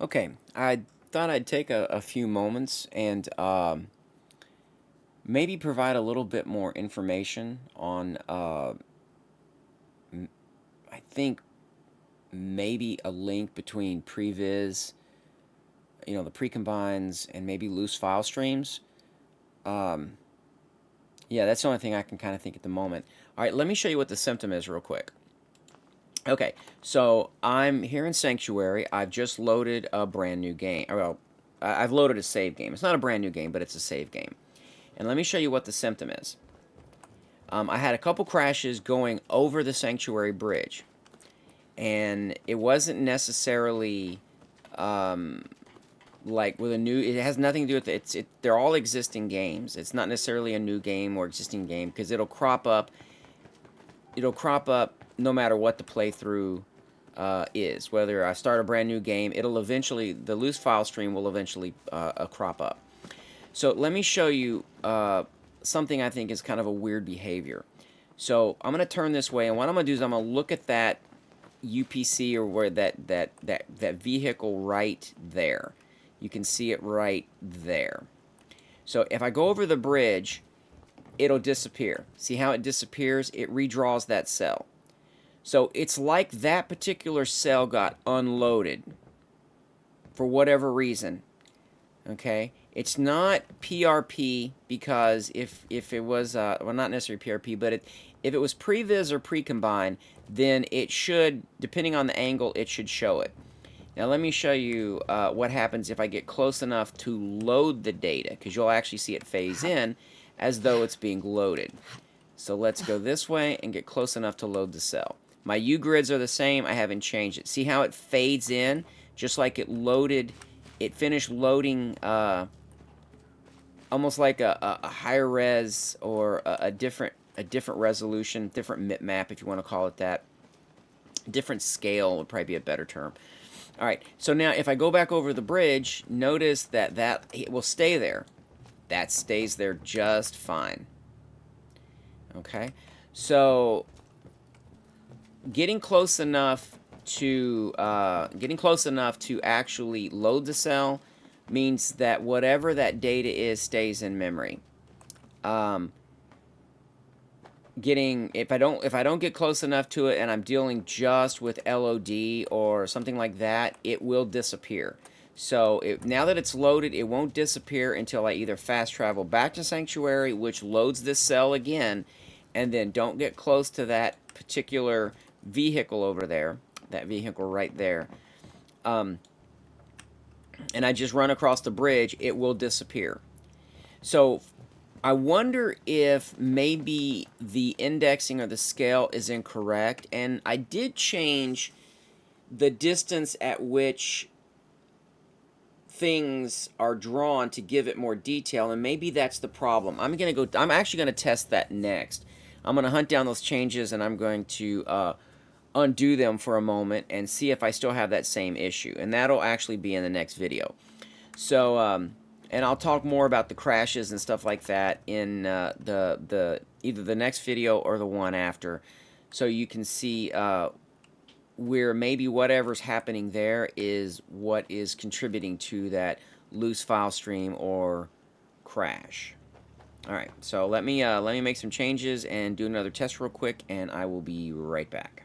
Okay, I thought I'd take a few moments and maybe provide a little bit more information on, I think, maybe a link between previs, the precombines, and maybe loose file streams. Um, yeah, that's the only thing I can kind of think at the moment. All right, let me show you what the symptom is real quick. Okay, so I'm here in Sanctuary. I've just loaded a brand new game. Well, I've loaded a save game. It's not a brand new game, but it's a save game. And let me show you what the symptom is. I had a couple crashes going over the Sanctuary Bridge, and it wasn't necessarily like with a new. It has nothing to do with it. They're all existing games. It's not necessarily a new game or existing game because it'll crop up. It'll crop up no matter what the playthrough is. Whether I start a brand new game, it'll eventually the loose file stream will eventually crop up. So let me show you something I think is kind of a weird behavior. So I'm going to turn this way, and what I'm going to do is I'm going to look at that UPC or where that vehicle right there. You can see it right there. So if I go over the bridge, it'll disappear. See how it disappears? It redraws that cell. So it's like that particular cell got unloaded for whatever reason. Okay, it's not PRP because if it was well, not necessarily PRP, but if it was previs or precombine, then it should, depending on the angle, it should show it. Now let me show you what happens if I get close enough to load the data, because you'll actually see it phase in as though it's being loaded. So let's go this way and get close enough to load the cell. My U grids are the same. I haven't changed it. See how it fades in, just like it loaded. It finished loading almost like a higher res or a different resolution, different bitmap if you want to call it that. Different scale would probably be a better term. All right, so now if I go back over the bridge, notice that it will stay there. That stays there just fine. Okay, so getting close enough to actually load the cell means that whatever that data is stays in memory. If I don't get close enough to it and I'm dealing just with LOD or something like that, it will disappear. So now that it's loaded, it won't disappear until I either fast travel back to Sanctuary, which loads this cell again, and then don't get close to that particular vehicle over there, that vehicle right there, and I just run across the bridge, it will disappear. So I wonder if maybe the indexing or the scale is incorrect, and I did change the distance at which things are drawn to give it more detail, and maybe that's the problem. I'm actually going to test that next. I'm going to hunt down those changes, and I'm going to undo them for a moment and see if I still have that same issue, and that'll actually be in the next video. So and I'll talk more about the crashes and stuff like that in the either the next video or the one after, so you can see where maybe whatever's happening there is what is contributing to that loose file stream or crash. All right, so let me make some changes and do another test real quick, and I will be right back.